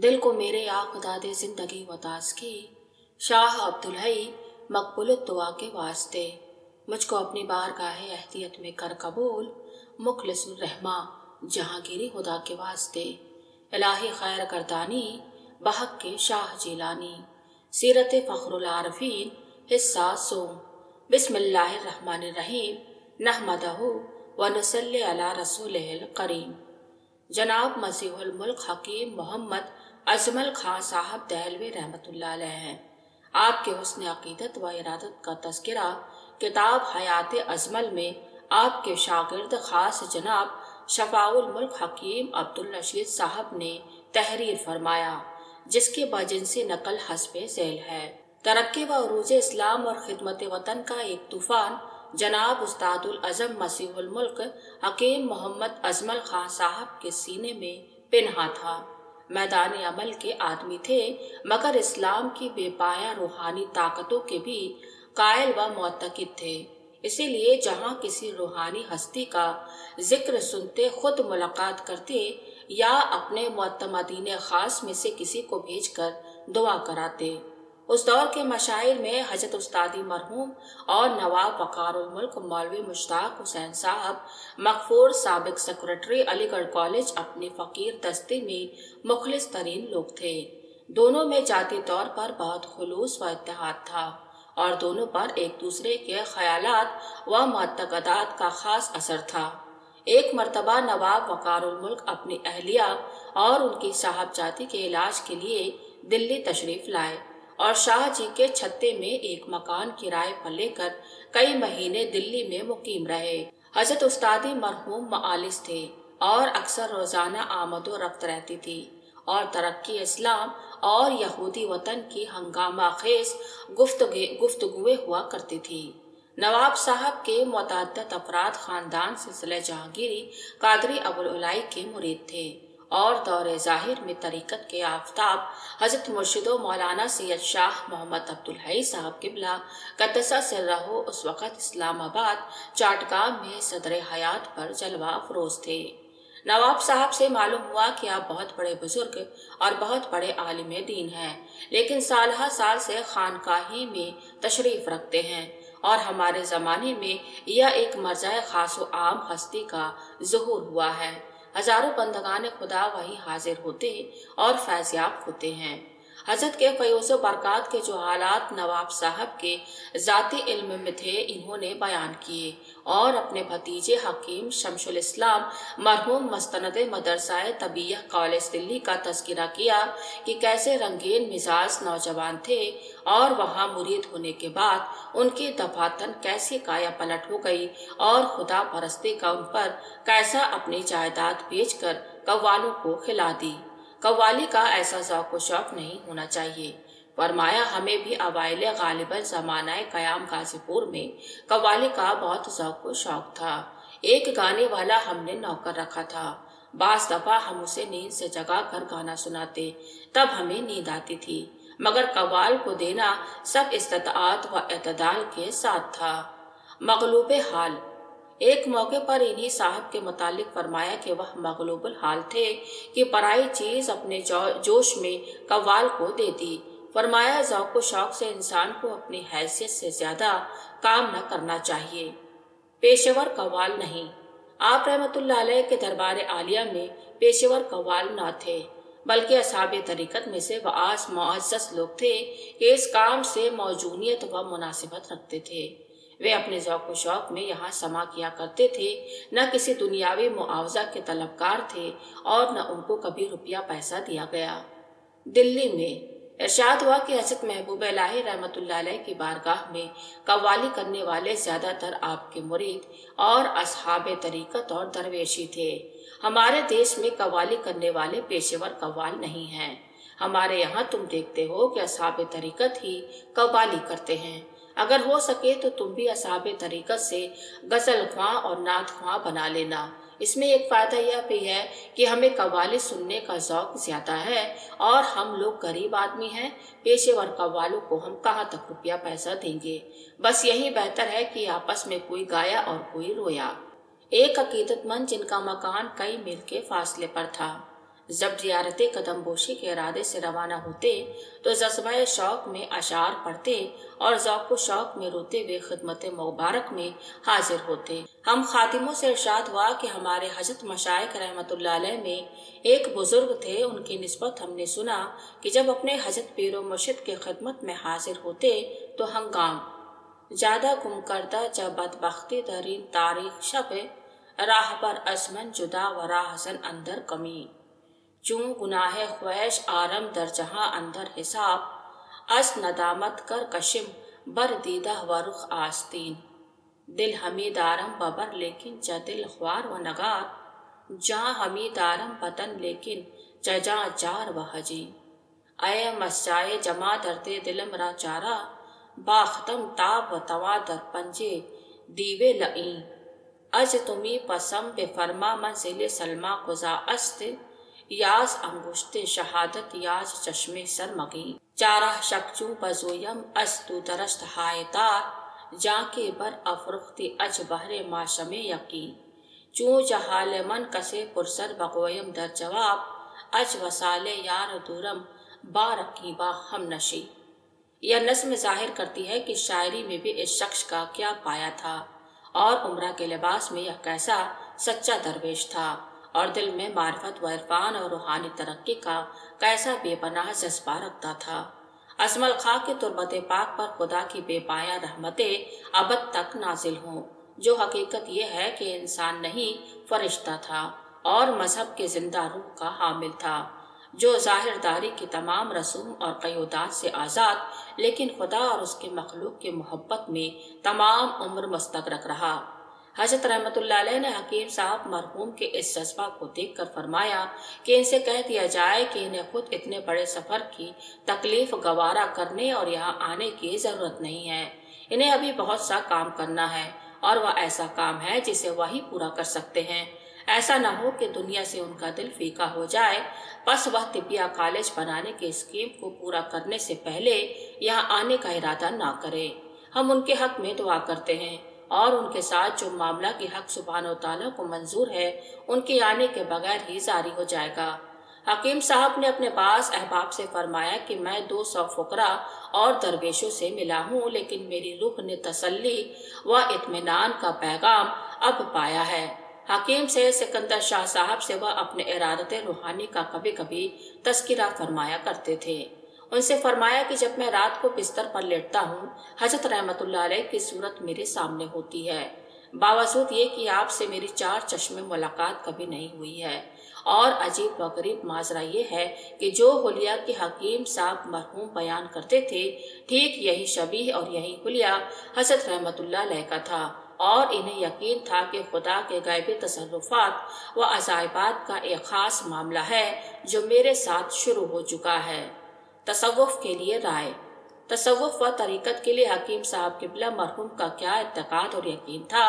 दिल को मेरे या खुदा दे जिंदगी वतास की, शाह अब्दुल हई मकबूल दुआ के वास्ते। मुझको अपनी बारगाह अहदियत में कर कबूल, मुखलिसुर रहमा जहांगीरी खुदा के वास्ते। इलाही खैर गर्दानी बहक के शाह जिलानी, सीरत फ़ख्रुल आरफीन हिस्सा सोम। बिस्मिल्लाहिर्रहमानिर्रहीम, नहमदहु व नुसल्ली अला रसूलिहिल करीम। जनाब मसीहुल मुल्क हकीम मोहम्मद अजमल खां साहब दहलवी रहमतुल्लाह अलैह हैं। आपके हुस्न अकीदत व इरादत का तज़किरा किताब हयात अजमल में आपके शागिर्द खास जनाब शफाउल मुल्क हकीम अब्दुल रशीद साहब ने तहरीर फरमाया, जिसकी बजिनसी नकल हस्बे ज़ैल है। तरक्की व उरूज इस्लाम और खिदमत वतन का एक तूफान जनाब उस्तादुल अज़म मसीहुल मुल्क हकीम मोहम्मद अजमल खां साहब के सीने में पिन्हा था। मैदान अमल के आदमी थे, मगर इस्लाम की बेपाया रूहानी ताकतों के भी कायल व मोतकिद थे। इसीलिए जहाँ किसी रूहानी हस्ती का जिक्र सुनते खुद मुलाकात करते या अपने मुअत्तमदीन खास में से किसी को भेजकर दुआ कराते। उस दौर के मशाइर में हजरत उस्तादी मरहूम और नवाब वक़ारुल मुल्क मौलवी मुश्ताक हुसैन साहब मकफूर साबिक सेक्रेटरी अलीगढ़ कॉलेज अपने फ़कीर दस्ते में मुखलिस तरीन लोग थे। दोनों में जाती तौर पर बहुत खुलूस व इत्तेहाद था और दोनों पर एक दूसरे के ख्यालात व मुअत्तक़दात का खास असर था। एक मर्तबा नवाब वक़ारुल मुल्क अपनी अहलिया और उनकी साहबजादी के इलाज के लिए दिल्ली तशरीफ़ लाए और शाह जी के छत्ते में एक मकान किराए पर लेकर कई महीने दिल्ली में मुकीम रहे। हजरत उस्तादी मरहूम मुआलिज थे और अक्सर रोजाना आमदो रफ्त रहती थी और तरक्की इस्लाम और यहूदी वतन की हंगामा खेज गुफ्तगुएं हुआ करती थी। नवाब साहब के मुतअद्दिद अफराद खानदान सिलसिले जहांगीरी कादरी अबुल उलाई के मुरीद थे और दौरे ज़ाहिर में तरीक़त के आफताब हज़रत मुर्शिदो मौलाना सैयद शाह मोहम्मद अब्दुल हई साहब क़िबला क़द्दसा सिर्रहु उस वक़्त इस्लामाबाद चाटगांव में सदर हयात पर जलवा अफरोज़ थे। नवाब साहब से मालूम हुआ कि आप बहुत बड़े बुजुर्ग और बहुत बड़े आलिम दीन हैं, लेकिन साल से खानकाही में तशरीफ़ रखते हैं और हमारे ज़माने में यह एक मर्ज़ाए ख़ास व आम हस्ती का ज़ुहूर हुआ है। हजारों बंदगान खुदा वहीं हाजिर होते और फैज़याब होते हैं। हजरत के फ़ैज़ बरक़ात के जो हालात नवाब साहब के ज़ाती इल्म में थे, इन्होंने बयान किए और अपने भतीजे हकीम शमशुल इस्लाम मरहूम मस्तनद मदरसाए तबीयह कॉलेज दिल्ली का तज़किरा किया कि कैसे रंगीन मिजाज नौजवान थे और वहाँ मुरीद होने के बाद उनकी दफातन कैसी काया पलट हो गई और खुदा परस्ती का उन पर कैसा अपनी जायदाद बेचकर कव्वालों को खिला दी। कव्वाली का ऐसा ज़ौक़ व शौक़ नहीं होना चाहिए। फरमाया, हमें भी अवाइल गालिबन ज़मानाए क़याम गाज़ीपुर में कव्वाली का बहुत ज़ौक़ व शौक़ था। एक गाने वाला हमने नौकर रखा था। बास दफ़ा हम उसे नींद से जगा कर गाना सुनाते, तब हमें नींद आती थी, मगर कव्वाल को देना सब इस्तिताअत व एतदाल के साथ था। मग़लूब हाल। एक मौके पर इन्हीं साहब के मुतालिक फरमाया कि वह मग़लूबुल हाल थे कि पराई चीज़ अपने जोश में कव्वाल को दे दी। फरमाया, ज़ौक़ व शौक़ से इंसान को अपनी हैसियत से ज़्यादा काम न करना चाहिए। पेशेवर कव्वाल नहीं। आप रहमतुल्लाह अलैह के दरबार आलिया में पेशेवर कव्वाल न थे, बल्कि असहाबे तरीक़त में से वास मुअज़्ज़ज़ लोग थे कि इस काम से मौजूनियत व मुनासिबत रखते थे। वे अपने ज़ौक़ व शौक़ में यहाँ समा किया करते थे, न किसी दुनियावी मुआवजा के तलबगार थे और न उनको कभी रुपया पैसा दिया गया। दिल्ली में इरशाद हुआ कि हज़रत महबूब इलाही रहमतुल्लाह अलैह की बारगाह में कव्वाली करने वाले ज़्यादातर आपके मुरीद और असहाबे तरीक़त और दरवेशी थे। हमारे देश में कव्वाली करने वाले पेशेवर कव्वाल नहीं हैं। हमारे यहाँ तुम देखते हो कि असहाबे तरीक़त ही कव्वाली करते हैं। अगर हो सके तो तुम भी असहाबे तरीक़त से गज़ल ख्वां और नात ख्वां बना लेना। इसमें एक फ़ायदा यह भी है कि हमें कव्वाली सुनने का ज़ौक़ ज़्यादा है और हम लोग गरीब आदमी हैं। पेशेवर कव्वालों को हम कहाँ तक रुपया पैसा देंगे। बस यही बेहतर है कि आपस में कोई गाया और कोई रोया। एक अकीदतमंद जिनका मकान कई मील के फासले पर था, جب زیارت قدم بوشی کے ارادے سے روانہ ہوتے تو جذبہ شوق میں اشعار پڑھتے اور ذوق و شوق میں روتے ہوئے خدمت مبارک میں حاضر ہوتے۔ ہم خاتموں سے ارشاد ہوا کہ ہمارے حضرت مشائخ رحمت اللہ علیہ میں ایک بزرگ تھے، ان کی نسبت ہم نے سنا کہ جب اپنے حضرت پیر و مرشد کے خدمت میں حاضر ہوتے تو ہنگام زیادہ گم کردہ جب بدبختی درین تاریخ شب راہ بر ازمن جدا و راہزن اندر کمی، چون گناہ خویش آرم در جہاں اندر حساب، از ندامت کر کشم بر دیدہ و رخ آستین، دل ہمی دارم ببر لیکن چا دل خوار و نگار، جاں ہمی دارم بطن لیکن چا جاں جار و حجی، اے مسجائے جمع درتے دلم را چارہ، باختم تاب و توا در پنجے دیوے لئیں، از تمی پسم بے فرما منزل سلما قضا است، یاز انگشت شہادت یاز چشم سرمگی، چارہ شکچوں بزویم از تو درشت ہائے تار، جاں کے بر افرختی اج بہر معشم یقی، چون جہال من کسے پرسر بگویم در جواب، اج وسال یار دورم بارکی با ہم نشی۔ یہ نظم ظاہر کرتی ہے کہ شاعری میں بھی اس شخص کا کیا پایا تھا اور عمرہ کے لباس میں یہ کیسا سچا درویش تھا، اور دل میں معرفت و عرفان اور روحانی ترقی کا کیسا بے پناہ جذبہ رکھتا تھا۔ اجمل خاں کی تربت پاک پر خدا کی بے پایا رحمتیں ابد تک نازل ہوں۔ جو حقیقت یہ ہے کہ انسان نہیں فرشتہ تھا اور مذہب کے زندہ روح کا حامل تھا، جو ظاہر داری کی تمام رسوم اور قیودات سے آزاد لیکن خدا اور اس کے مخلوق کی محبت میں تمام عمر مستغرق رہا۔ حضرت رحمت اللہ علیہ نے حکیم صاحب مرحوم کے اس جذبہ کو دیکھ کر فرمایا کہ ان سے کہہ دیا جائے کہ انہیں خود اتنے بڑے سفر کی تکلیف گوارا کرنے اور یہاں آنے کی ضرورت نہیں ہے، انہیں ابھی بہت سا کام کرنا ہے، اور وہ ایسا کام ہے جسے وہی پورا کر سکتے ہیں۔ ایسا نہ ہو کہ دنیا سے ان کا دل فیکا ہو جائے، بس وہ طبیہ کالج بنانے کے اسکیم کو پورا کرنے سے پہلے یہاں آنے کا ارادہ نہ کرے۔ ہم ان کے حق میں دعا کرتے ہیں، اور ان کے ساتھ جو معاملہ کی حق سبحانہ و تعالیٰ کو منظور ہے ان کے آنے کے بغیر ہی جاری ہو جائے گا۔ حکیم صاحب نے اپنے بعض احباب سے فرمایا کہ میں 200 فقراء اور درویشوں سے ملا ہوں، لیکن میری روح نے تسلی و اطمینان کا پیغام اب پایا ہے۔ حکیم سید سکندر شاہ صاحب سے وہ اپنے ارادت روحانی کا کبھی کبھی تذکرہ فرمایا کرتے تھے۔ ان سے فرمایا کہ جب میں رات کو بستر پر لیٹتا ہوں، حضرت رحمت اللہ علیہ کی صورت میرے سامنے ہوتی ہے، باوجود یہ کہ آپ سے میری 4 چشم ملاقات کبھی نہیں ہوئی ہے، اور عجیب و غریب ماجرا یہ ہے کہ جو حلیہ کے حکیم صاحب مرحوم بیان کرتے تھے، ٹھیک یہی شبیہ اور یہی حلیہ حضرت رحمت اللہ علیہ کا تھا، اور انہیں یقین تھا کہ خدا کے غیبی تصرفات و عجائبات کا ایک خاص معاملہ ہے جو میرے ساتھ شروع ہو چکا ہے۔ تصوف کے لیے رائے۔ تصوف و طریقت کے لیے حکیم صاحب قبلہ مرحوم کا کیا اعتقاد اور یقین تھا،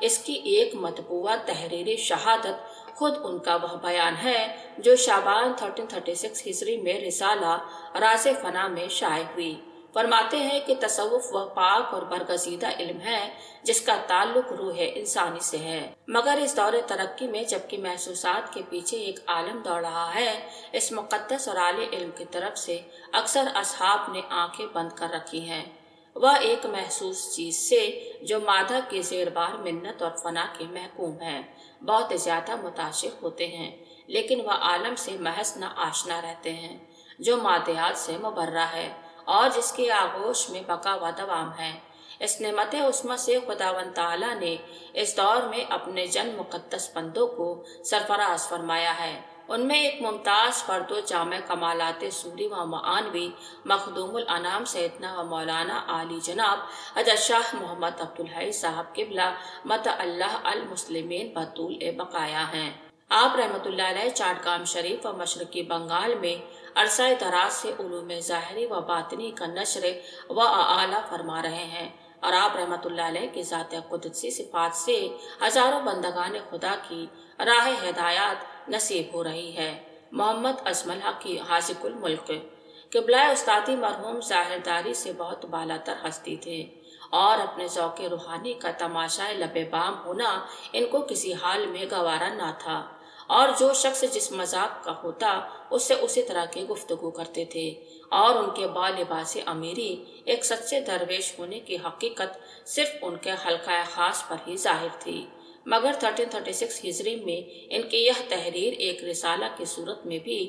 اس کی ایک مطبوعہ تحریری شہادت خود ان کا وہ بیان ہے جو شعبان 1336 ہجری میں رسالہ راز فنا میں شائع ہوئی۔ فرماتے ہیں کہ تصوف وہ پاک اور برگزیدہ علم ہے جس کا تعلق روح انسانی سے ہے، مگر اس دور ترقی میں جبکہ محسوسات کے پیچھے ایک عالم دوڑ رہا ہے، اس مقدس اور عالی علم کی طرف سے اکثر اصحاب نے آنکھیں بند کر رکھی ہیں۔ وہ ایک محسوس چیز سے جو مادہ کے زیر بار منت اور فنا کے محکوم ہے بہت زیادہ متاثر ہوتے ہیں، لیکن وہ عالم سے محض نہ آشنا رہتے ہیں جو مادیات سے مبرہ ہے اور جس کے آغوش میں بقا و دوام ہے۔ اس نعمت عظمی سے خداوند تعالیٰ نے اس دور میں اپنے جن مقدس بندوں کو سرفراز فرمایا ہے۔ ان میں ایک ممتاز فرد و جامع کمالات سوری و معانوی مخدوم الانام سیدنا و مولانا عالی جناب حضرت شاہ محمد عبدالحی صاحب قبلہ مت اللہ المسلمین بطول بقایا ہیں۔ آپ رحمت اللہ علیہ چاٹگام شریف و مشرقی بنگال میں عرصہ دراز سے علوم ظاہری و باطنی کا نشر و اعالہ فرما رہے ہیں، اور آپ رحمت اللہ علیہ کی ذات قدسی صفات سے ہزاروں بندگان خدا کی راہ ہدایات نصیب ہو رہی ہے۔ محمد اجمل حقی حاذق الملک قبلہ استادی مرحوم ظاہر داری سے بہت بالاتر ہستی تھے، اور اپنے ذوق روحانی کا تماشا لب بام ہونا ان کو کسی حال میں گوارا نہ تھا، اور جو شخص جس مذاق کا ہوتا اس سے اسی طرح کی گفتگو کرتے تھے، اور ان کے بالباس امیری ایک سچے درویش ہونے کی حقیقت صرف ان کے حلقہ خاص پر ہی ظاہر تھی۔ مگر 1336 ہجری میں ان کی یہ تحریر ایک رسالہ کی صورت میں بھی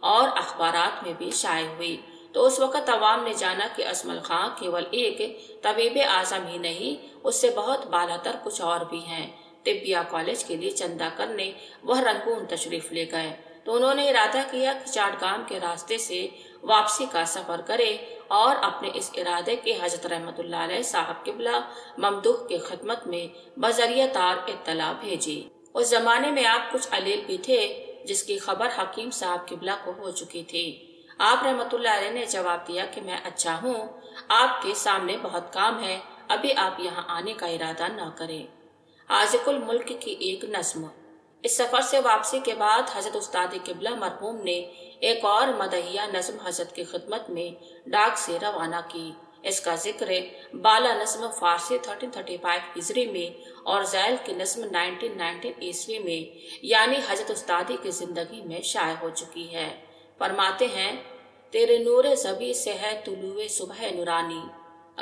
اور اخبارات میں بھی شائع ہوئی، تو اس وقت عوام نے جانا کہ اجمل خان کیول ایک طبیب اعظم ہی نہیں، اس سے بہت بالاتر کچھ اور بھی ہیں۔ طبیہ کالج کے لیے چندہ کرنے وہ رنگون تشریف لے گئے تو انہوں نے ارادہ کیا کہ چاٹگام کے راستے سے واپسی کا سفر کرے، اور اپنے اس ارادے کے حضرت رحمت اللہ علیہ صاحب قبلہ ممدوح کی خدمت میں بذریعہ تار اطلاع بھیجی۔ اس زمانے میں آپ کچھ علیل بھی تھے جس کی خبر حکیم صاحب قبلہ کو ہو چکی تھی۔ آپ رحمت اللہ علیہ نے جواب دیا کہ میں اچھا ہوں، آپ کے سامنے بہت کام ہے، ابھی آپ یہاں آنے کا ارادہ نہ کریں۔ عاشق الملک کی ایک نظم۔ اس سفر سے واپسی کے بعد حضرت استاد قبلہ مرحوم نے ایک اور مدحیہ نظم حضرت کی خدمت میں ڈاک سے روانہ کی۔ اس کا ذکر بالا نظم فارسی 1335 ہجری میں اور ذیل کی نظم 1919 عیسوی میں یعنی حضرت استادی کی زندگی میں شائع ہو چکی ہے۔ فرماتے ہیں، تیرے نور زبی سے ہے طلوع صبح نورانی،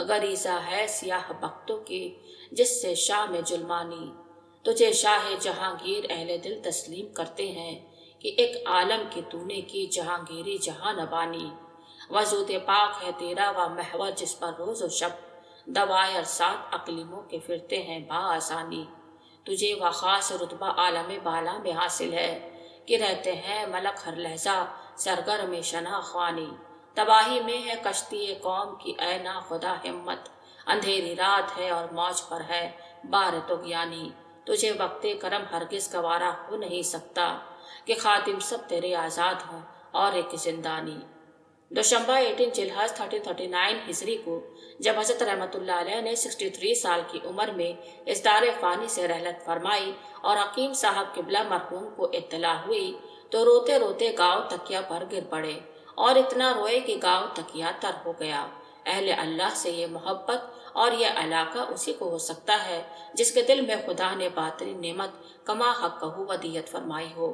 غریزہ ہے سیاہ بختوں کی جس سے شاہ میں جلمانی، تجھے شاہ جہانگیر اہل دل تسلیم کرتے ہیں کہ ایک عالم کی تو نے کی جہانگیری جہاں نبانی، وجود پاک ہے تیرا و محور جس پر روز و شب دوائر سات اقلیموں کے پھرتے ہیں بآسانی، تجھے و خاص رتبہ عالم بالا میں حاصل ہے کہ رہتے ہیں ملک ہر لحظہ سرگرم شنا خوانی، تباہی میں ہے کشتی قوم کی اے نا خدا ہمت، اندھیری رات ہے اور موج پر ہے بار طغیانی، تجھے وقت کرم ہرگز گوارا ہو نہیں سکتا کہ خادم سب تیرے آزاد ہوں اور ایک زندانی۔ دوشنبہ 18 جلحظ 1339 ہجری کو جب حضرت رحمت اللہ علیہ نے 63 سال کی عمر میں اس دار فانی سے رحلت فرمائی اور حکیم صاحب قبلہ مرحوم کو اطلاع ہوئی تو روتے روتے گاؤں تکیہ پر گر پڑے، اور اتنا روئے کہ گاؤں تکیہ تر ہو گیا۔ اہل اللہ سے یہ محبت اور یہ علاقہ اسی کو ہو سکتا ہے جس کے دل میں خدا نے باطنی نعمت کما حق ودیت فرمائی ہو۔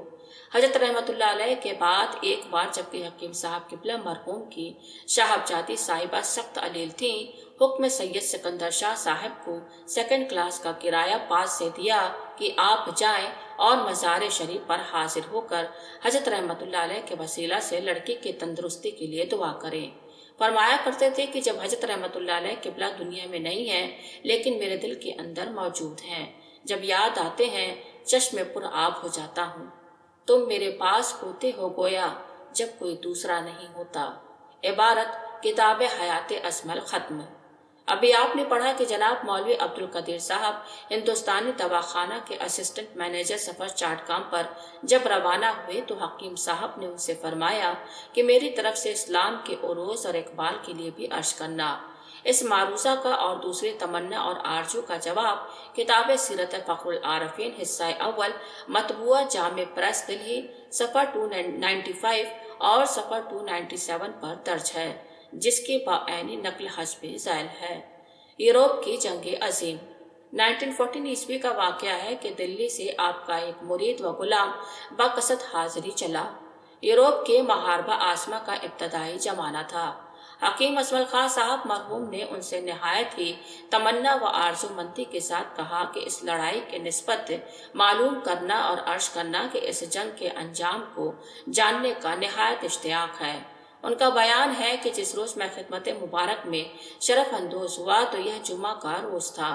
حضرت رحمت اللہ علیہ کے بعد ایک بار جبکہ حکیم صاحب قبلہ مرحوم کی صاحبزادی صاحبہ سخت علیل تھیں، حکم سید سکندر شاہ صاحب کو 2nd کلاس کا کرایہ پاس سے دیا کہ آپ جائیں اور مزار شریف پر حاضر ہو کر حضرت رحمت اللہ علیہ کے وسیلہ سے لڑکی کی تندرستی کے لیے دعا کریں۔ فرمایا کرتے تھے کہ جب حضرت رحمت اللہ علیہ قبلہ دنیا میں نہیں ہے لیکن میرے دل کے اندر موجود ہیں، جب یاد آتے ہیں چشم پر آب ہو جاتا ہوں، تم میرے پاس ہوتے ہو گویا جب کوئی دوسرا نہیں ہوتا۔ عبارت کتاب حیات اجمل ختم۔ ابھی آپ نے پڑھا کہ جناب مولوی عبد القدیر صاحب ہندوستانی دواخانہ کے اسسٹنٹ مینیجر سفر چاٹگام پر جب روانہ ہوئے تو حکیم صاحب نے ان سے فرمایا کہ میری طرف سے اسلام کے عروج اور اقبال کے لیے بھی عرض کرنا۔ اس معروضہ کا اور دوسری تمنا اور آرزو کا جواب کتاب سیرت فخر العارفین حصہ اول مطبوعہ جامع پریس دلہی صفحہ 295 اور صفحہ 297 پر درج ہے، جس کی بعینی نقل حسب ذیل ہے۔ یورپ کی جنگ عظیم۔ 1914 عیسوی کا واقعہ ہے کہ دلی سے آپ کا ایک مرید و غلام بقصد حاضری چلا۔ یورپ کے محاربہ آسما کا ابتدائی زمانہ تھا۔ حکیم اجمل خان صاحب مرحوم نے ان سے نہایت ہی تمنا و آرزو مندی کے ساتھ کہا کہ اس لڑائی کے نسبت معلوم کرنا اور عرض کرنا کہ اس جنگ کے انجام کو جاننے کا نہایت اشتیاق ہے۔ ان کا بیان ہے کہ جس روز میں خدمت مبارک میں شرف اندوز ہوا تو یہ جمعہ کا روز تھا۔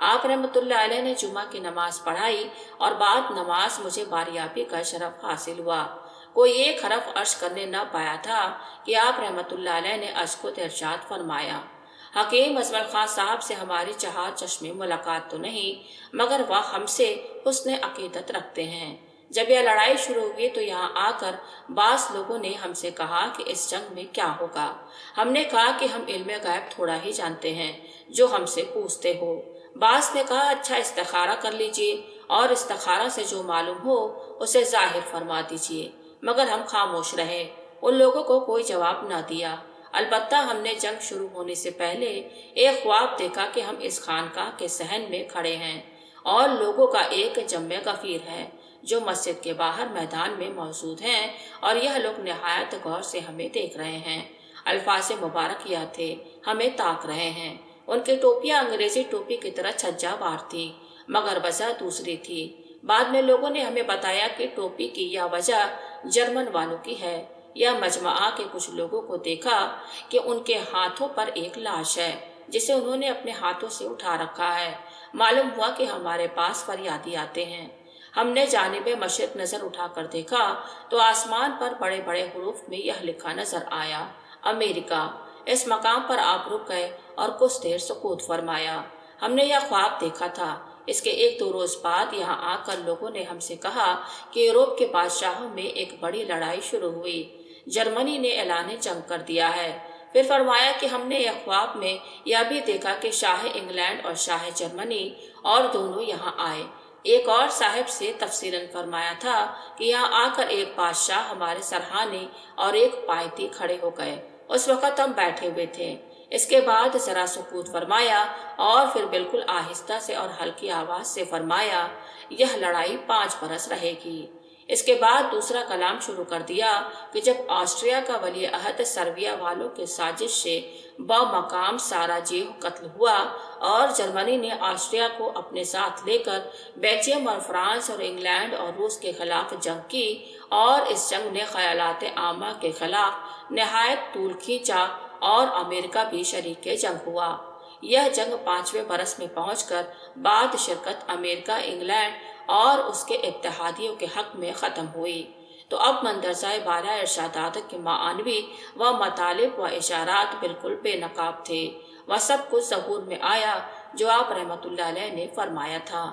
آپ رحمت اللہ علیہ نے جمعہ کی نماز پڑھائی اور بعد نماز مجھے باریابی کا شرف حاصل ہوا۔ کوئی ایک حرف عرض کرنے نہ پایا تھا کہ آپ رحمت اللہ علیہ نے اسکت ارشاد فرمایا، حکیم اجمل خان صاحب سے ہماری چہار چشمی ملاقات تو نہیں مگر وہ ہم سے حسن عقیدت رکھتے ہیں۔ جب یہ لڑائی شروع ہوئی تو یہاں آ کر بعض لوگوں نے ہم سے کہا کہ اس جنگ میں کیا ہوگا۔ ہم نے کہا کہ ہم علم غیب تھوڑا ہی جانتے ہیں جو ہم سے پوچھتے ہو۔ بعض نے کہا اچھا استخارہ کر لیجئے اور استخارہ سے جو معلوم ہو اسے ظاہر فرما دیجئے، مگر ہم خاموش رہے، ان لوگوں کو کوئی جواب نہ دیا۔ البتہ ہم نے جنگ شروع ہونے سے پہلے ایک خواب دیکھا کہ ہم اس خانقاہ کے صحن میں کھڑے ہیں اور لوگوں کا ایک جمع غفیر ہے जो मस्जिद के बाहर मैदान में मौजूद हैं, और यह लोग निहायत गौर से हमें देख रहे हैं। अल्फाज मुबारक यह थे, हमें ताक रहे हैं। उनकी टोपियां अंग्रेजी टोपी की तरह छज्जावार थी, मगर वजह दूसरी थी। बाद में लोगों ने हमें बताया कि टोपी की यह वजह जर्मन वालों की है। यह मजमा के कुछ लोगों को देखा कि उनके हाथों पर एक लाश है, जिसे उन्होंने अपने हाथों से उठा रखा है। मालूम हुआ कि हमारे पास फरियादी आते हैं। हमने जानिबे मशरिक नजर उठाकर देखा तो आसमान पर बड़े बड़े हुरूफ में यह लिखा नजर आया, अमेरिका। इस मकाम पर आप रुक गए और कुछ देर सुकूत फरमाया। हमने यह ख्वाब देखा था। इसके 1-2 रोज बाद यहाँ आकर लोगों ने हमसे कहा कि यूरोप के बादशाहों में एक बड़ी लड़ाई शुरू हुई। जर्मनी ने ऐलान जंग कर दिया है। फिर फरमाया कि हमने यह ख्वाब में यह भी देखा कि शाह इंग्लैंड और शाह जर्मनी और दोनों यहाँ आए। एक और साहिब से तफसीलन फरमाया था कि यहाँ आकर एक बादशाह, हमारे सरहाने और एक पायती खड़े हो गए। उस वक्त हम बैठे हुए थे। इसके बाद जरा सुकूत फरमाया और फिर बिल्कुल आहिस्ता से और हल्की आवाज से फरमाया, यह लड़ाई 5 बरस रहेगी। इसके बाद दूसरा कलाम शुरू कर दिया कि जब ऑस्ट्रिया का वली अहद सर्बिया वालों के साजिश से बमकाम साराजेहो कत्ल हुआ और जर्मनी ने ऑस्ट्रिया को अपने साथ लेकर बेल्जियम और फ्रांस और इंग्लैंड और रूस के खिलाफ जंग की, और इस जंग ने ख्यालात आमा के खिलाफ निहायत तूल खींचा और अमेरिका भी शरीक जंग हुआ। यह जंग 5वें बरस में पहुंचकर बाद शिरकत अमेरिका, इंग्लैंड और उसके इत्तेहादियों के हक में ख़त्म हुई। तो अब मंदरजाए बाला इरशादात के मानवी व मतालिब व इशारात बिल्कुल बेनकाब थे। वह सब कुछ ज़हूर में आया जो आप रहमतुल्लाह अलैह ने फरमाया था।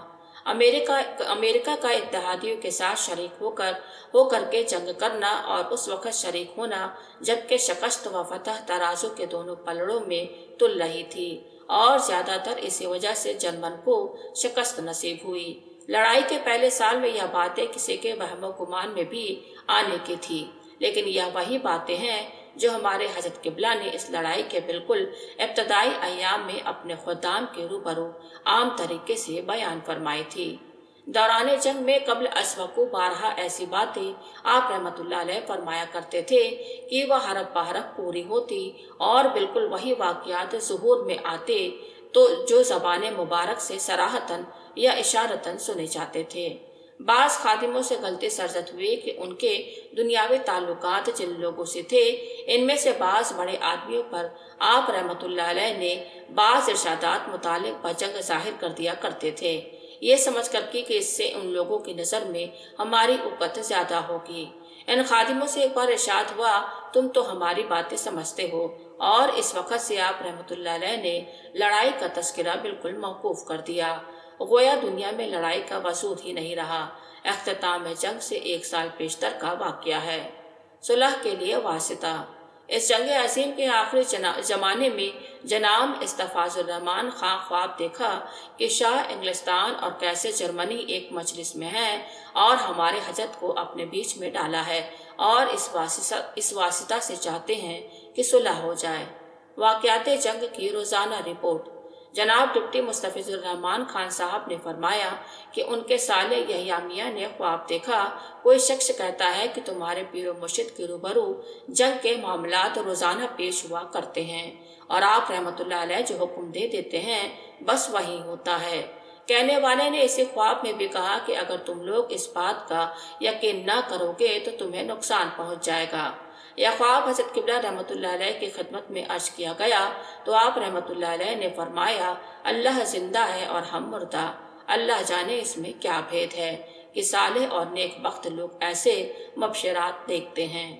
अमेरिका का इत्तेहादियों के साथ शरीक होकर के जंग करना और उस वक़्त शरीक होना जबकि शिकस्त व फतह तराजू के दोनों पलड़ों में तुल रही थी, और ज्यादातर इसी वजह से जर्मन को शिकस्त नसीब हुई। लड़ाई के पहले साल में यह बातें किसी के वहमो गुमान में भी आने की थी, लेकिन यह वही बातें हैं जो हमारे हजरत किबला ने इस लड़ाई के बिल्कुल इब्तदाई अय्याम में अपने खुदाम के रूबरू आम तरीके से बयान फरमाई थी। दौरान जंग में कब्ल अस्वकु बारहा ऐसी बातें आप रहमतुल्लाह अलैह फरमाया करते थे कि वह हरफ बहरफ पूरी होती और बिल्कुल वही वाक़यात ज़ुहूर में आते तो जो ज़बान मुबारक से सराहतन या इशारतन सुने जाते थे। बास खादिमों से गलती सरजद हुई कि उनके दुनियावी ताल्लुकात जिन लोगों से थे, इनमें से बास बड़े आदमियों पर आप रहमतुल्लाह अलैह ने बास इरशादात मुतालिक बजंग जाहिर कर दिया करते थे, ये समझ कर कि इससे उन लोगों की नज़र में हमारी उकत ज्यादा होगी। इन खादिमों से एक बार इरशाद हुआ, तुम तो हमारी बातें समझते हो, और इस वक़्त से आप रहमतुल्लाह अलैह ने लड़ाई का तस्करा बिल्कुल मौकूफ कर दिया। गोया दुनिया में लड़ाई का वजूद ही नहीं रहा। इख्तिताम जंग से 1 साल पेशतर का वाक़या है। सुलह के लिए वासिता। इस जंग अजीम के आखिरी जमाने में जनाब इस्तफाजुर रहमान खां ख्वाब देखा कि शाह इंग्लिस्तान और कैसे जर्मनी एक मजलिस में है और हमारे हजरत को अपने बीच में डाला है और इस वासिता से चाहते हैं कि सुलह हो जाए। वाक़यात जंग की रोज़ाना रिपोर्ट। जनाब डिप्टी मुस्तफिजुर रहमान खान साहब ने फरमाया कि उनके साले यहया मियां ने ख्वाब देखा, कोई शख्स कहता है कि तुम्हारे पीरो मुर्शिद के रूबरू जंग के मामलात रोजाना पेश हुआ करते हैं और आप रहमतुल्लाह अलैह जो हुक्म दे देते हैं बस वही होता है। कहने वाले ने इसी ख्वाब में भी कहा कि अगर तुम लोग इस बात का यकीन न करोगे तो तुम्हें नुकसान पहुंच जाएगा। यह ख्वाब हज़रत किबला रहमतुल्लाह अलैह की खिदमत में अर्ज किया गया तो आप रहमतुल्लाह अलैह ने फरमाया, अल्लाह जिंदा है और हम मुर्दा। अल्लाह जाने इसमें क्या भेद है कि साले और नेक बख्त लोग ऐसे मबशरात देखते हैं।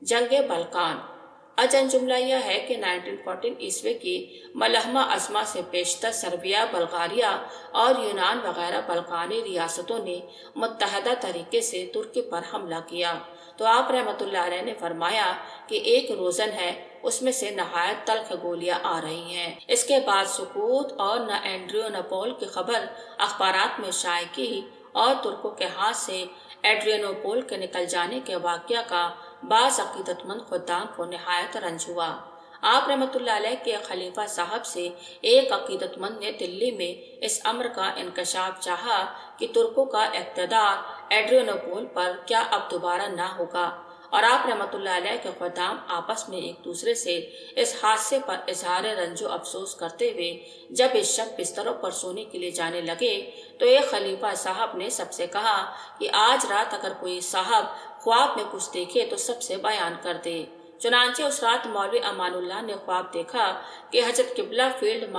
जंग बल्कान। अजन जुमला यह है कि 1914 ईस्वी की मलहमा अज़मा से पेशतर सर्बिया, बल्गारिया और यूनान वगैरह बल्कानी रियासतों ने मुत्तहदा तरीके से तुर्की पर हमला किया तो आप रहमतुल्लाह अलैह ने फरमाया कि एक रोज़न है, उसमें से नहायत तल्ख गोलियां आ रही हैं। इसके बाद सुकूत और न एंड्रियो न पॉल की खबर अखबारात में शाये की और तुर्कों के हाथ से एड्रियनोपोल के निकल जाने के वाक़या का बाज़ अक़ीदतमंद खुद्दाम को निहायत रंज हुआ। आप रहमतुल्लाह अलैह के खलीफा साहब से एक अक़ीदतमंद ने दिल्ली में इस अम्र का इंकशाफ चाहा कि तुर्कों का इक़्तिदार एड्रियानोपोल पर क्या अब दोबारा ना होगा, और आप रहमतुल्लाह अलैह के खुदाम आपस में एक दूसरे से इस हादसे पर इजहार रंजो अफसोस करते हुए जब इस शब बिस्तरों पर सोने के लिए जाने लगे तो एक खलीफा साहब ने सबसे कहा कि आज रात अगर कोई साहब ख्वाब में कुछ देखे तो सबसे बयान कर दे। चुनांचे उस रात मौलवी अमानुल्लाह ने ख्वाब देखा कि हजरत किबला फील्ड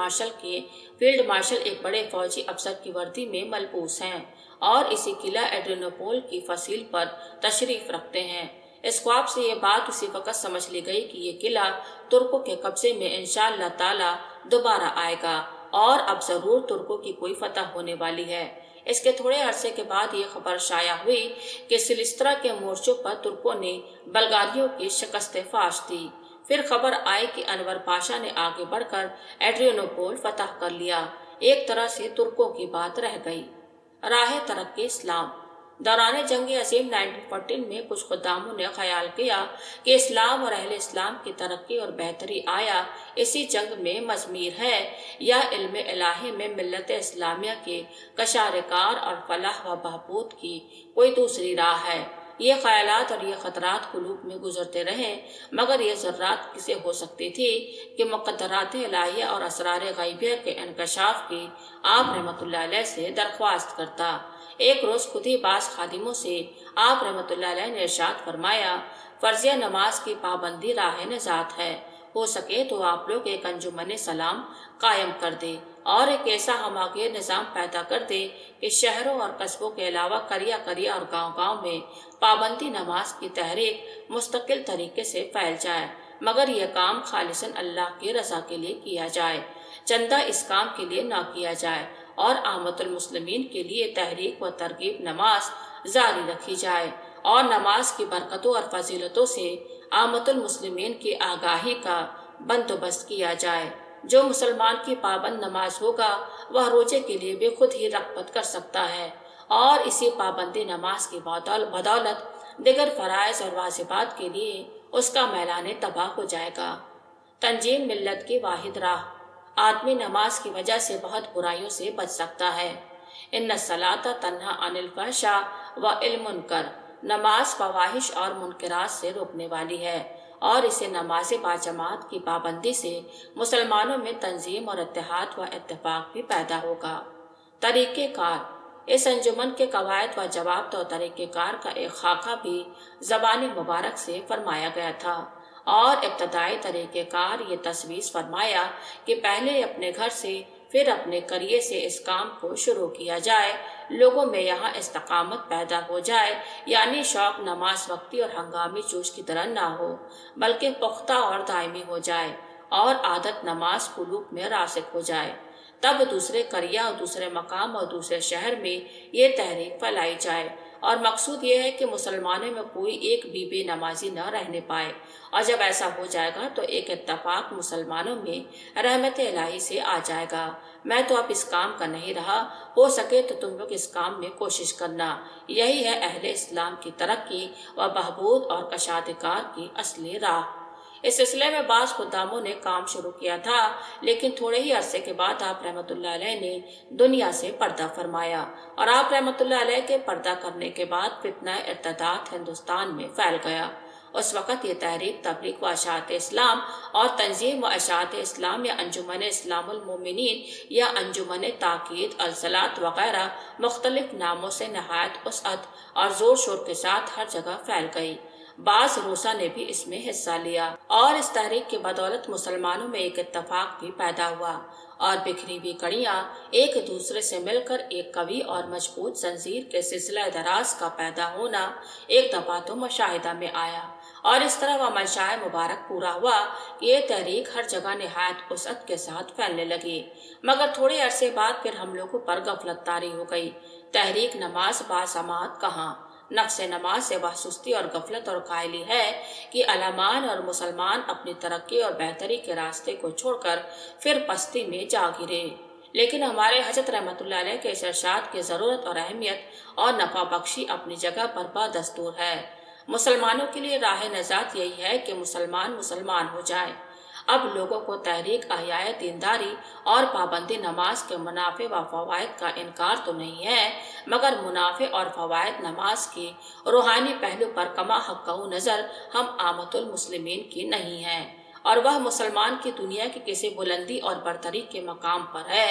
मार्शल एक बड़े फौजी अफसर की वर्दी में मलबूस हैं और इसी किला एड्रियानोपोल की फसील पर तशरीफ रखते हैं। इस ख्वाब से ये बात उसी वक्त समझ ली गई कि ये किला तुर्कों के कब्जे में इंशाअल्लाह ताला दोबारा आएगा और अब जरूर तुर्कों की कोई फतह होने वाली है। इसके थोड़े अरसे के बाद ये खबर शाया हुई कि सिलिस्त्रा के मोर्चों पर तुर्कों ने बल्गारियों की शिकस्त फाश दी। फिर खबर आई कि अनवर पाशा ने आगे बढ़कर एड्रियानोपोल फतह कर लिया। एक तरह से तुर्कों की बात रह गई। राह तरक्की इस्लाम। दौरान जंग अजीम 1914 में कुछ खुदामों ने ख्याल किया कि इस्लाम और अहले इस्लाम की तरक्की और बेहतरी आया इसी जंग में मज़मीर है या इल्म इलाही में मिल्लत इस्लामिया के कशारकार और फलाह व बहबूद की कोई दूसरी राह है। ये ख्यालात और ये खतरात कुलूब में गुजरते रहे, मगर ये ज़र्रात किसे हो सकती थी कि मुक़द्दरात इलाहिया और असरार गैबिया के इंकशाफ की आप रहमतुल्लाह अलैह से दरख्वास्त करता। एक रोज खुद ही बास खादिमों से आप रहमतुल्लाह अलैह ने इरशाद फरमाया, फर्जिया नमाज की पाबंदी राह निजात है। हो सके तो आप लोग एक अंजुमन सलाम कायम कर दे और एक ऐसा हमागिर निज़ाम पैदा कर दे कि शहरों और कस्बों के अलावा करिया और गांव-गांव में पाबंदी नमाज की तहरीक मुस्तकिल तरीके से फैल जाए, मगर यह काम खालिसन अल्लाह की रजा के लिए किया जाए, चंदा इस काम के लिए ना किया जाए और आमतुल मुस्लिमीन के लिए तहरीक व तरगीब नमाज जारी रखी जाए और नमाज की बरकतों और फजीलतों से आमतुल मुस्लिमीन की आगाही का बंदोबस्त किया जाए। जो मुसलमान की पाबंद नमाज होगा वह रोजे के लिए भी खुद ही रग़बत कर सकता है और इसी पाबंदी नमाज की बदौलत दिगर फराइज और वाजिबात के लिए उसका मैलान तबाह हो जाएगा। तंजीम मिल्लत की वाहिद राह। आदमी नमाज की वजह से बहुत बुराइयों से बच सकता है। इन्ना सलाता तन्हा अनिल फहशा व इल मुनकर। नमाज फवाहिश और मुनकरात से रोकने वाली है और इसे नमाज बाजमात की पाबंदी से मुसलमानों में तंजीम और इत्तेहाद व इत्तेफाक भी पैदा होगा। तरीक़ेकार। इस अंजुमन के कवायद व जवाब तो तरीक़ेकार का एक खाका भी ज़बानी मुबारक से फरमाया गया था और इब्तदाई तरीक़ेकार ये तजवीज़ फरमाया कि पहले अपने घर से फिर अपने करिए से इस काम को शुरू किया जाए, लोगों में यहाँ इस्तकामत पैदा हो जाए, यानी शौक नमाज वक्ती और हंगामी जोश की तरह ना हो बल्कि पुख्ता और दायमी हो जाए और आदत नमाज कुलूब में रासिक हो जाए। तब दूसरे करिया और दूसरे मकाम और दूसरे शहर में ये तहरीक फैलाई जाए और मकसूद ये है कि मुसलमानों में कोई एक भी बेनमाजी न रहने पाए और जब ऐसा हो जाएगा तो एक इत्तफाक मुसलमानों में रहमत इलाही से आ जाएगा। मैं तो अब इस काम का नहीं रहा, हो सके तो तुम लोग इस काम में कोशिश करना। यही है अहले इस्लाम की तरक्की व बहबूद और कशादकार की असली राह। इस सिलसिले में बाज़ खुदामों ने काम शुरू किया था, लेकिन थोड़े ही अरसे के बाद आप रहमतुल्लाह अलैह ने दुनिया से पर्दा फरमाया और आप रहमतुल्लाह अलैह के पर्दा करने के बाद फितना इर्तदाद हिंदुस्तान में फैल गया। उस वक़्त ये तहरीक तबलीग व अशात इस्लाम और तंजीम व अशात इस्लाम या अंजुमन इस्लामुल मोमिनीन या अंजुमन ताकीद अलसलात वगैरह मुख्तलिफ नामों से नहायत वसअत और जोर शोर के साथ हर जगह फैल गई। बाज़ रूसा ने भी इसमें हिस्सा लिया और इस तहरीक की बदौलत मुसलमानों में एक इत्तफाक भी पैदा हुआ और बिखरी हुई कड़ियाँ एक दूसरे से मिलकर एक कवि और मजबूत जंजीर के सिलसिला दराज का पैदा होना एक दफा तो मुशाहिदा में आया और इस तरह वह मंशाए मुबारक पूरा हुआ कि ये तहरीक हर जगह निहायत वसअत के साथ फैलने लगी। मगर थोड़े अरसे बाद फिर हम लोगों पर गफलत तारी हो गई। तहरीक नमाज बासमात कहाँ, नफ्स नमाज से वह सुस्ती और गफलत और कायली है कि अलामान और मुसलमान अपनी तरक्की और बेहतरी के रास्ते को छोड़कर फिर पस्ती में जा गिरे। लेकिन हमारे हजरत रहमतुल्लाह अलैह के इस इरशाद की ज़रूरत और अहमियत और नफा बख्शी अपनी जगह पर बदस्तूर है। मुसलमानों के लिए राह नजात यही है कि मुसलमान मुसलमान हो जाए। अब लोगों को तहरीक अहयाए दीनदारी और पाबंदी नमाज के मुनाफे व फवायद का इनकार तो नहीं है, मगर मुनाफे और फवायद नमाज के रूहानी पहलू पर कमा हक़्क़हू नज़र हम आमतुल मुस्लिमीन की नहीं है, और वह मुसलमान की दुनिया की किसी बुलंदी और बरतरी के मकाम पर है।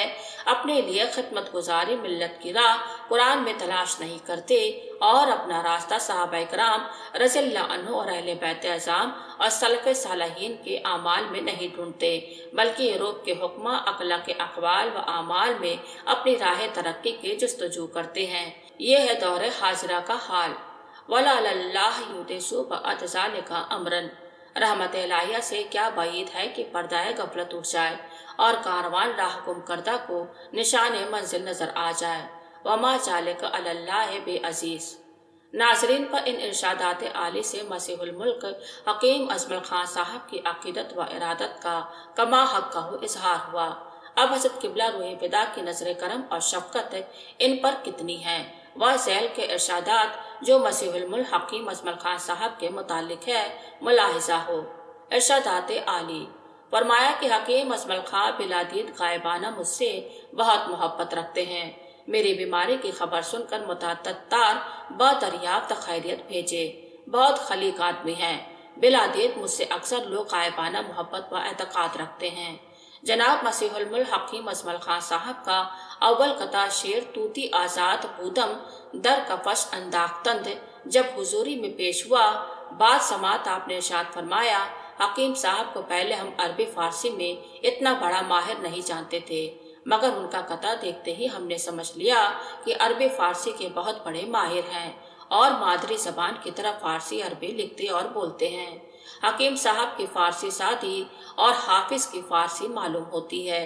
अपने लिए खिदमत गुजारी मिल्लत की राह कुरान में तलाश नहीं करते और अपना रास्ता सहाबाए किराम रज़ियल्लाहु अन्हु और अहले बैत अज़ाम और सलफ़े सालिहीन के आमाल में नहीं ढूंढते, बल्कि यूरोप के हुक्मा अक़ला के अक़वाल व आमाल में अपनी राह तरक्की के जुस्तजू करते हैं। ये है दौर हाजिरा का हाल। वला अल्लाह युदिसु बअद ज़ालिका अमरन। रहमत इलाहिया से क्या बाईद है कि पर्दाए गफलत उठ जाए और कारवान राह गुम करदा को निशान मंजिल नजर आ जाए। वमा जालिका अलल्लाह बेअजीज। नाजरीन पर इन इरशादात आली से मसीहुल मुल्क हकीम अजमल खान साहब की अकीदत व इरादत का कमा हक़्क़हू इजहार हुआ। अब हज़रत किबला रूह फिदा की नजर करम और शफकत इन पर कितनी है, वह ज़ैल के इरशादात जो मसीहुल मुल्क हकीम अजमल खान साहब के मुतालिक है मुलाहिजा हो। इरशादात आली। फरमाया कि हकीम अजमल खां बिलादीद गायबाना मुझसे बहुत मोहब्बत रखते हैं। मेरी बीमारी की खबर सुनकर मुतअद्दिद तार बदरियाफ्त खैरियत भेजे। बहुत खलीक आदमी हैं। बिलादीद मुझसे अक्सर लोग गायबाना मोहब्बत व एतकाद रखते हैं। जनाब मसीहुल मुल्क हकीम अजमल खान साहब का अव्वल कता शेर तूती आज़ाद बूदम दर कफश अंदाख्तंद जब हुजूरी में पेश हुआ, बाद समात आपने इरशाद फरमाया, हकीम साहब को पहले हम अरबी फारसी में इतना बड़ा माहिर नहीं जानते थे, मगर उनका कता देखते ही हमने समझ लिया कि अरबी फारसी के बहुत बड़े माहिर हैं और मादरी जबान की तरह फारसी अरबी लिखते और बोलते हैं। हकीम साहब की फारसी सादी और हाफिज की फारसी मालूम होती है।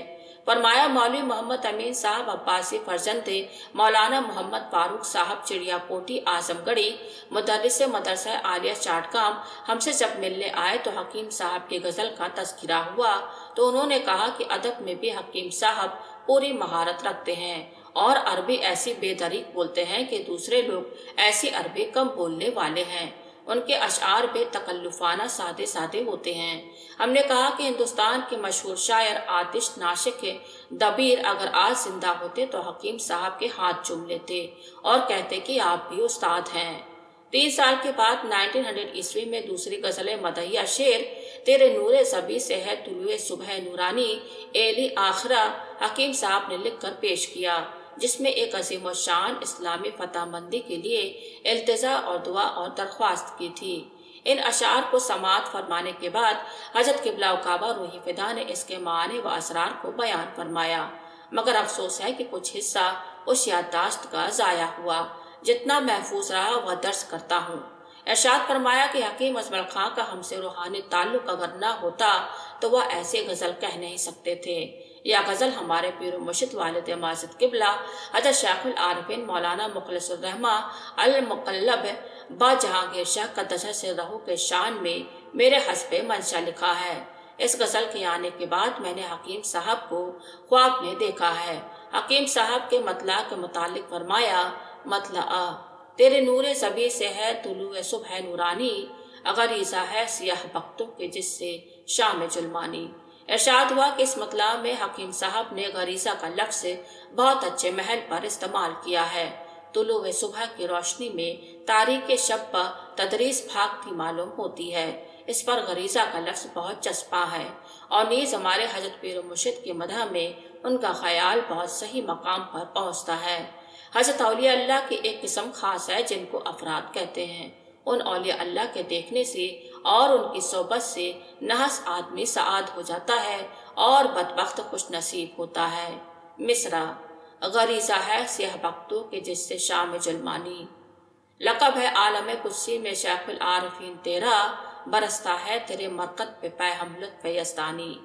फरमाया मौलवी मोहम्मद अमीन साहब अब्बासी फर्जंदे मौलाना मोहम्मद फारूक साहब चिड़िया कोटी आजमगढ़ी मुदर्रिस मदरसा आलिया चाटगाम हमसे जब मिलने आए तो हकीम साहब की गज़ल का तज़किरा हुआ तो उन्होंने कहा कि अदब में भी हकीम साहब पूरी महारत रखते हैं और अरबी ऐसी बेदरीक बोलते हैं कि दूसरे लोग ऐसी अरबी कम बोलने वाले हैं। उनके अशआर बेतकल्लुफाना सादे सादे होते हैं। हमने कहा कि हिंदुस्तान के मशहूर शायर आतिश नाशिक दबीर अगर आज जिंदा होते तो हकीम साहब के हाथ चूम लेते और कहते कि आप भी उस्ताद हैं। 3 साल के बाद 1900 ईस्वी में दूसरी गजल मदहिया शेर तेरे नूरे ज़बी से है तुलुए सुबह नूरानी एली आखरा हकीम साहब ने लिख कर पेश किया, जिसमें एक अजीम शान इस्लामी फतहमंदी के लिए इल्तिजा और दुआ और दरख्वास्त की थी। इन अशार को समात फरमाने के बाद हजरत किबला काबा रूही फिदा ने इसके माने व असरार को बयान फरमाया, मगर अफसोस है कि कुछ हिस्सा उस याददाश्त का ज़ाया हुआ। जितना महफूज रहा वह दर्ज करता हूँ। इरशाद फरमाया कि हकीम अजमल खां का हमसे रूहानी ताल्लुक अगर न होता तो वह ऐसे गज़ल कह नहीं सकते थे। यह गज़ल हमारे पीर मुर्शिद वालिद माजिद किबला हज़रत शेखुल आरिफीन मौलाना मुखलिसुर रहमा अल मुक़ल्लब बा जहांगीर शाह क़द्दस सिर्रहू के शान में मेरे हस्बे मंशा लिखा है। इस गज़ल के आने के बाद मैंने हकीम साहब को ख्वाब में देखा है। हकीम साहब के मतला के मुतालिक फरमाया, मतला तेरे नूरे ज़बी से है तुलुए सुबह नूरानी अगर ईज़ा है सियाह बख्तों के जिससे शाम जुल्मानी। इरशाद हुआ कि इस मतला में हकीम साहब ने गरीज़ा का लफ्ज़ बहुत अच्छे महल पर इस्तेमाल किया है। तुलुए सुबह की रोशनी में तारीख़ शब पर तदरीस भागती मालूम होती है। इस पर गरीज़ा का लफ्ज़ बहुत चस्पा है और नीज़ हमारे हजरत पीर मुर्शिद के मदह में उनका ख्याल बहुत सही मकाम पर पहुँचता है। हजरत औलिया अल्लाह की एक किस्म खास है जिनको अफराद कहते हैं। उन औलिया अल्लाह के देखने से और उनकी सोबत से नहस आदमी सआद हो जाता है और बदबख्त खुश नसीब होता है। मिसरा गरीज़ा है सियाह बख्तों के जिससे शाम जुल्मानी। लक़ब है आलम कुर्सी में शेखुल आरिफीन तेरा बरसता है तेरे मरकत पे पै हमलत फैज़दानी।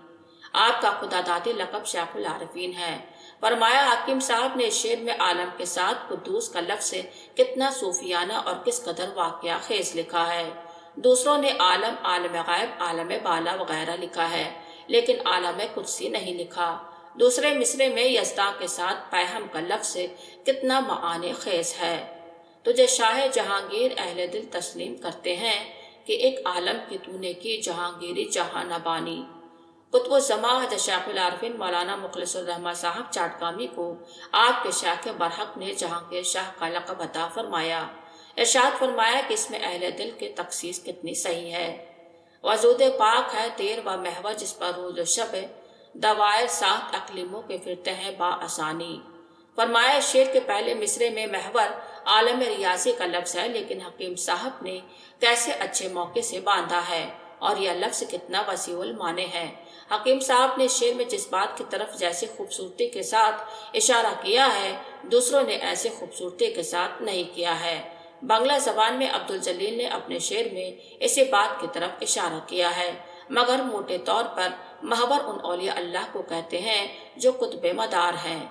आपका खुदा दादी लक़ब शेखुल आरिफीन है। फरमाया हकीम साहब ने शेर में आलम के साथ कुद्दूस का लफ्ज़ कितना सूफियाना और किस कदर वाक़या खेज लिखा है। दूसरों ने आलम, आलम गायब, आलम बाला वगैरह लिखा है, लेकिन आलम कुर्सी नहीं लिखा। दूसरे मिसरे में यज़दा के साथ पैहम का लफ्ज़ कितना माने खेज है। तुझे शाह जहांगीर अहले दिल तस्लीम करते हैं कि एक आलम की तूने की जहांगीरी जहां नबानी। قطب الزمان حضرت شیخ العارفین مولانا مخلص الرحمن صاحب چاٹکامی کو آپ کے شیخ برحق نے جہاں کے شاہ کا لقب عطا فرمایا۔ ارشاد فرمایا کہ اس میں اہل دل کے تخصیص کتنی صحیح ہے۔ وجود پاک ہے دیر و محور جس پر روز و شب دوائر سات اقلیموں کے پھرتے ہیں با آسانی۔ فرمایا شعر کے پہلے مصرے میں محور عالم ریاضی کا لفظ ہے، لیکن حکیم صاحب نے کیسے اچھے موقع سے باندھا ہے اور یہ لفظ کتنا وسیع المعنی ہے۔ حکیم صاحب نے شعر میں جس بات کی طرف جیسی خوبصورتی کے ساتھ اشارہ کیا ہے، دوسروں نے ایسے خوبصورتی کے ساتھ نہیں کیا ہے۔ بنگلہ زبان میں عبدالجلیل نے اپنے شعر میں اسی بات کی طرف اشارہ کیا ہے، مگر موٹے طور پر محور ان اولیاء اللہ کو کہتے ہیں جو قطب مدار ہیں۔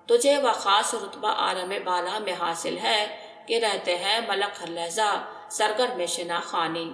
تجھے وہ خاص رتبہ عالم بالا میں حاصل ہے کہ رہتے ہیں ملک ہر لحظہ سرگر میں شنا خوانی۔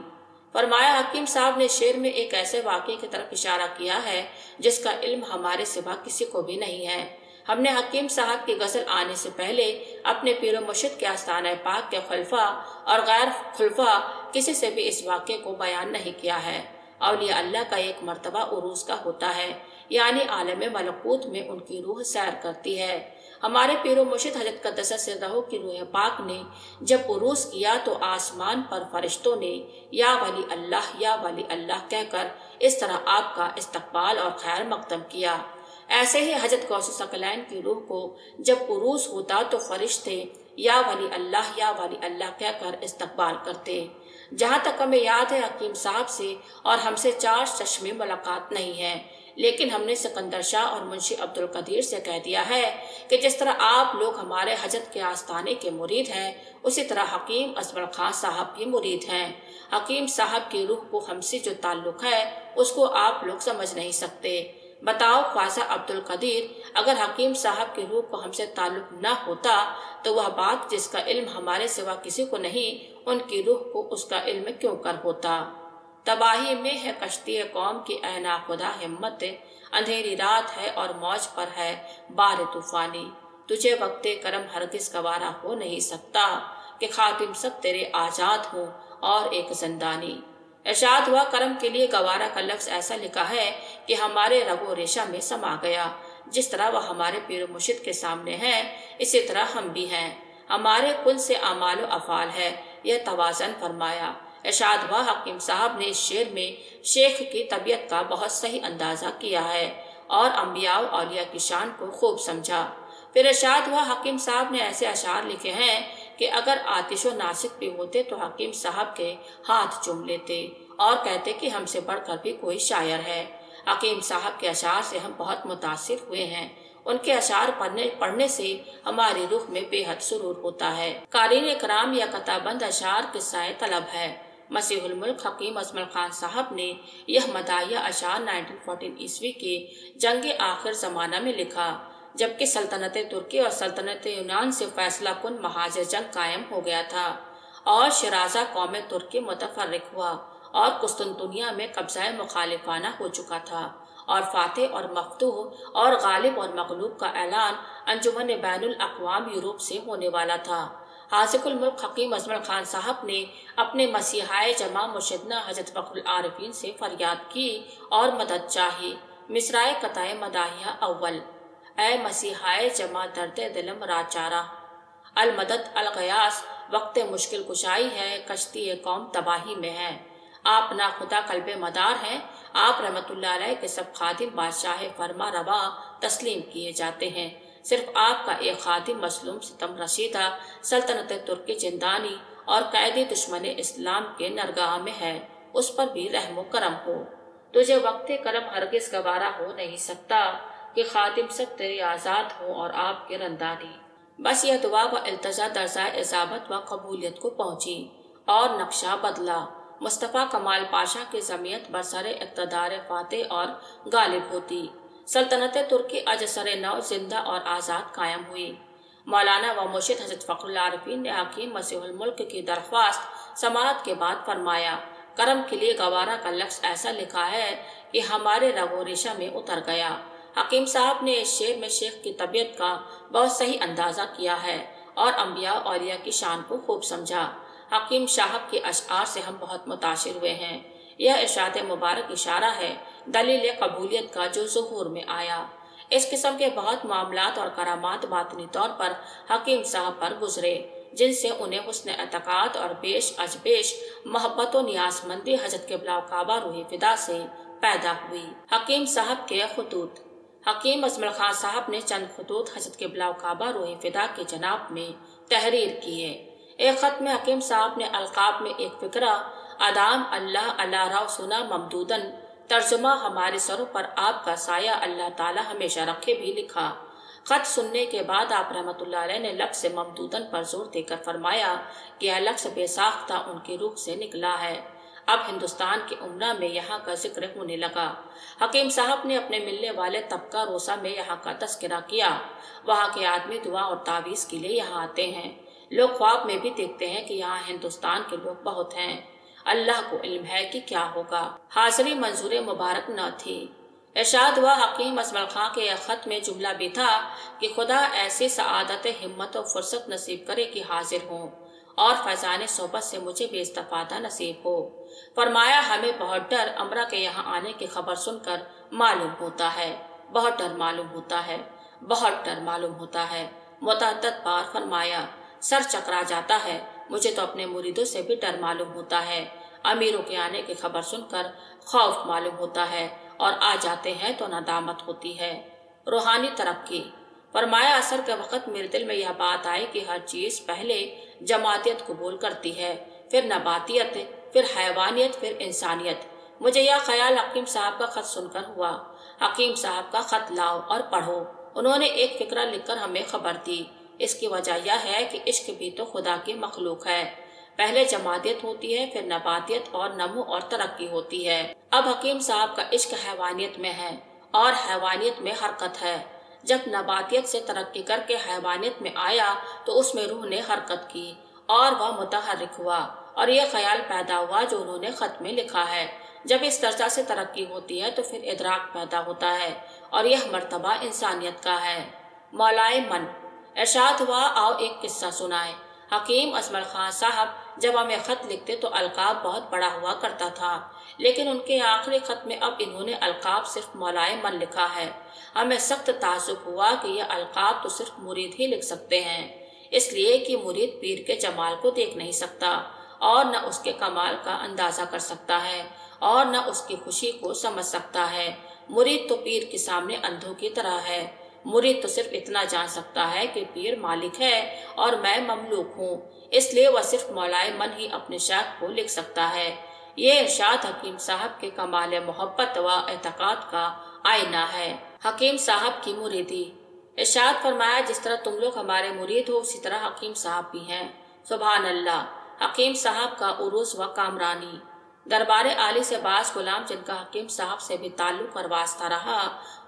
فرمایا حکیم صاحب نے شعر میں ایک ایسے واقعے کی طرف اشارہ کیا ہے جس کا علم ہمارے سوا کسی کو بھی نہیں ہے۔ ہم نے حکیم صاحب کی غزل آنے سے پہلے اپنے پیر و مرشد کے آستانہ پاک کے خلفاء اور غیر خلفاء کسی سے بھی اس واقعے کو بیان نہیں کیا ہے۔ اولیاء اللہ کا ایک مرتبہ عروس کا ہوتا ہے، یعنی عالم ملکوت میں ان کی روح سیر کرتی ہے۔ ہمارے پیر و مرشد حضرت قدس سرہ کی روح پاک نے جب عروس کیا تو آسمان پر فرشتوں نے یا ولی اللہ کہہ کر اس طرح آپ کا استقبال اور خیر مقدم کیا۔ ایسے ہی حضرت غوث ثقلین کی روح کو جب عروس ہوتا تو فرشتے یا ولی اللہ کہہ کر استقبال کرتے۔ جہاں تک ہمیں یاد ہے حکیم صاحب سے اور ہم سے 4 چشمی ملاقات نہیں ہے، لیکن ہم نے سکندر شاہ اور منشی عبدالقدیر سے کہہ دیا ہے کہ جس طرح آپ لوگ ہمارے حضرت کے آستانے کے مرید ہیں، اسی طرح حکیم اجمل خان صاحب بھی مرید ہیں۔ حکیم صاحب کی روح کو ہم سے جو تعلق ہے اس کو آپ لوگ سمجھ نہیں سکتے۔ بتاؤ خواجہ عبدالقدیر، اگر حکیم صاحب کی روح کو ہم سے تعلق نہ ہوتا تو وہ بات جس کا علم ہمارے سوا کسی کو نہیں، ان کی روح کو اس کا علم کیوں کر ہوتا؟ تباہی میں ہے کشتی قوم کی اے ناخدا ہمت، اندھیری رات ہے اور موج پر ہے بار طوفانی۔ تجھے وقت کرم ہرگز گوارا ہو نہیں سکتا کہ خاتم سب تیرے آزاد ہوں اور ایک زندانی۔ ارشاد ہوا کرم کے لیے گوارا کا لفظ ایسا لکھا ہے کہ ہمارے رگ و ریشہ میں سما گیا۔ جس طرح وہ ہمارے پیر و مرشد کے سامنے ہے، اسی طرح ہم بھی ہیں۔ ہمارے کل سے اعمال و افعال ہے، یہ توازن فرمایا۔ ارشاد ہوا حکیم صاحب نے اس شعر میں شیخ کی طبیعت کا بہت صحیح اندازہ کیا ہے اور انبیاء و اولیاء کی شان کو خوب سمجھا۔ پھر ارشاد ہوا حکیم صاحب نے ایسے اشعار لکھے ہیں کہ اگر آتش و ناسک بھی ہوتے تو حکیم صاحب کے ہاتھ چوم لیتے اور کہتے کہ ہم سے بڑھ کر بھی کوئی شاعر ہے۔ حکیم صاحب کے اشعار سے ہم بہت متاثر ہوئے ہیں۔ ان کے اشعار پڑھنے سے ہماری روح میں بے حد سرور ہوتا ہے۔ قارئین کرام یا قطعبند اشعار قصہ طلب ہے۔ مسیح الملک حکیم اجمل خان صاحب نے یہ مداحیہ اشعار 1914 عیسوی کے جنگ آخر زمانہ میں لکھا، جبکہ سلطنت ترکی اور سلطنت یونان سے فیصلہ کن محاذ جنگ قائم ہو گیا تھا اور شیرازہ قوم ترکی متفرق ہوا اور قسطنطنیہ میں قبضہ مخالفانہ ہو چکا تھا اور فاتح اور مفتوح اور غالب اور مغلوب کا اعلان انجمن بین الاقوام یورپ سے ہونے والا تھا۔ حاذق الملک حکیم اجمل خان صاحب نے اپنے مسیحائے جمع مرشدنا حضرت فخر العارفین سے فریاد کی اور مدد چاہی۔ مصرعِ قطعِ مداحیہ اول: اے مسیحائے جمع درد دلم راچارہ، المدد الغیاث وقت مشکل کشائی ہے، کشتی قوم تباہی میں ہے۔ آپ نا خدا قلب مدار ہیں، آپ رحمت اللہ علیہ کے سب خادم بادشاہ فرما روا تسلیم کیے جاتے ہیں۔ صرف آپ کا ایک خادم مظلوم ستم رسیدہ سلطنت ترکی زندانی اور قیدی دشمن اسلام کے نرگاہ میں ہے، اس پر بھی رحم و کرم ہو۔ تجھے وقت کرم ہرگز گوارا ہو نہیں سکتا کہ خادم سب تیرے آزاد ہوں اور آپ کے رندانی۔ بس یہ دعا و التجا درجۂ اجابت و قبولیت کو پہنچی اور نقشہ بدلا۔ مصطفیٰ کمال پاشا کی ضمیت برسر اقتدار فاتح اور غالب ہوتی۔ سلطنت ترکی اجسر نو زندہ اور آزاد قائم ہوئی۔ مولانا و مرشد حضرت فخر العارفین نے حکیم مسیح الملک کی درخواست سماعت کے بعد فرمایا، کرم کے لیے گوارا کا لفظ ایسا لکھا ہے کہ ہمارے رگ و ریشہ میں اتر گیا۔ حکیم صاحب نے اس شعر میں شیخ کی طبیعت کا بہت صحیح اندازہ کیا ہے اور انبیاء اولیاء کی شان کو خوب سمجھا۔ حکیم صاحب کے اشعار سے ہم بہت متاثر ہوئے ہیں۔ یہ ارشاد مبارک اشارہ ہے दलील कबूलियत का जो ज़ुहूर में आया। इस किस्म के बहुत मामलात और करामात बातनी तौर पर हकीम साहब पर गुजरे, जिनसे उन्हें हुस्न एतकाद और बेश अजबेश मोहब्बत व नियासमंदी हजरत क़िबला काबा रूह फिदा से पैदा हुई। हकीम साहब के खुतूत। हकीम अजमल खां साहब ने चंद खुतूत हजरत क़िबला काबा रूह फिदा के जनाब में तहरीर किए। एक खत में हकीम साहब ने अलकाब में एक फिक्रा अदाम अल्लाह अल्लाह राव सुना ममदूदन, तर्जुमा हमारे सरों पर आपका साया अल्लाह ताला हमेशा रखे भी लिखा। खत सुनने के बाद आप रहमतुल्लाह अलैह ने लफ्ज़ से ममदूदन पर जोर देकर फरमाया कि यह लफ्ज़ बेसाख्ता उनकी रूह से निकला है। अब हिंदुस्तान के उमरा में यहाँ का जिक्र होने लगा। हकीम साहब ने अपने मिलने वाले तबका रोसा में यहाँ का तस्करा किया। वहाँ के आदमी दुआ और तावीज़ के लिए यहाँ आते हैं। लोग ख्वाब में भी देखते हैं कि यहाँ हिंदुस्तान के लोग बहुत हैं। अल्लाह को इल्म है कि क्या होगा। हाजिरी मंजूर मुबारक न थी। इरशाद हुआ हकीम अजमल खां के खत में जुमला भी था कि खुदा ऐसी सआदत हिम्मत और फुर्सत नसीब करे कि हाजिर हों और फैजान सोबत से मुझे भी इस्तिफादा नसीब हो। फरमाया हमें बहुत डर अमरा के यहाँ आने की खबर सुनकर मालूम होता है, बहुत डर मालूम होता है, बहुत डर मालूम होता है। मुतअद्दिद बार फरमाया सर चकरा जाता है, मुझे तो अपने मुरीदों से भी डर मालूम होता है। अमीरों के आने की खबर सुनकर खौफ मालूम होता है और आ जाते हैं तो नादामत होती है। रूहानी तरक्की। फरमाया असर के वक़्त मेरे दिल में यह बात आई कि हर चीज़ पहले जमातियत कबूल करती है, फिर नबातियत, फिर हैवानियत, फिर इंसानियत। मुझे यह ख्याल हकीम साहब का खत सुनकर हुआ। हकीम साहब का खत लाओ और पढ़ो। उन्होंने एक फिक्रा लिखकर हमें खबर दी। इसकी वजह यह है कि इश्क भी तो खुदा की मखलूक है। पहले जमातियत होती है, फिर नबातियत और नमो और तरक्की होती है। अब हकीम साहब का इश्क हैवानियत में है और हैवानियत में हरकत है। जब नबातियत से तरक्की करके हैवानियत में आया तो उसमें रूह ने हरकत की और वह मुतहर्रिक हुआ और यह ख्याल पैदा हुआ जो उन्होंने खत में लिखा है। जब इस दर्जा से तरक्की होती है तो फिर इदराक पैदा होता है और यह मर्तबा इंसानियत का है। मौलाए मन। इरशाद हुआ आओ एक किस्सा सुनाए। हकीम अजमल खां साहब जब हमें खत लिखते तो अलकाब बहुत बड़ा हुआ करता था, लेकिन उनके आखिरी खत में अब इन्होंने अलकाब सिर्फ मौलाए मन लिखा है। हमें सख्त ताज्जुब हुआ कि यह अलकाब तो सिर्फ मुरीद ही लिख सकते हैं, इसलिए कि मुरीद पीर के जमाल को देख नहीं सकता और न उसके कमाल का अंदाजा कर सकता है और न उसकी खुशी को समझ सकता है। मुरीद तो पीर के सामने अंधों की तरह है। मुरीद तो सिर्फ इतना जान सकता है कि पीर मालिक है और मैं ममलूक हूँ, इसलिए वह सिर्फ मौलाए मन ही अपने शाख को लिख सकता है। ये इरशाद हकीम साहब के कमाल मोहब्बत व एतकाद का आईना है। हकीम साहब की मुरीदी। इरशाद फरमाया जिस तरह तुम लोग हमारे मुरीद हो उसी तरह हकीम साहब भी हैं। सुभान अल्लाह। हकीम साहब का उरूस व कामरानी। दरबार आली से बास गुलाम जिनका हकीम साहब से भी ताल्लुक और वास्ता रहा,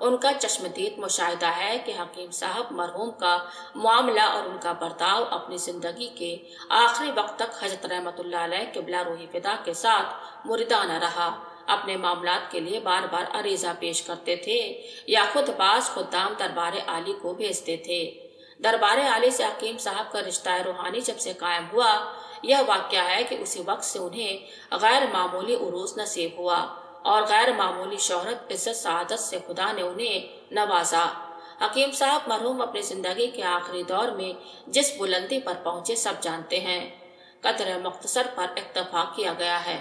उनका चश्मदीद मुशाहिदा है कि हकीम साहब मरहूम का मामला और उनका बर्ताव अपनी जिंदगी के आखिरी वक्त तक हजरत रहमतुल्लाह अलैह क़िबला रूह फिदा के साथ मुरीदाना रहा। अपने मामलात के लिए बार बार अरीज़ा पेश करते थे या खुद बास खुद्दाम दरबार आली को भेजते थे। दरबार आली से हकीम साहब का रिश्ता रूहानी जब से कायम हुआ, यह वाक़या है कि उसी वक्त से उन्हें गैर मामूली उरूस नसीब हुआ और गैर मामूली शोहरत, इज्जत, सआदत से खुदा ने उन्हें नवाजा। हकीम साहब मरहूम अपनी जिंदगी के आखिरी दौर में जिस बुलंदी पर पहुंचे सब जानते हैं। कदर मुख्तसर पर इक्तफा किया गया है।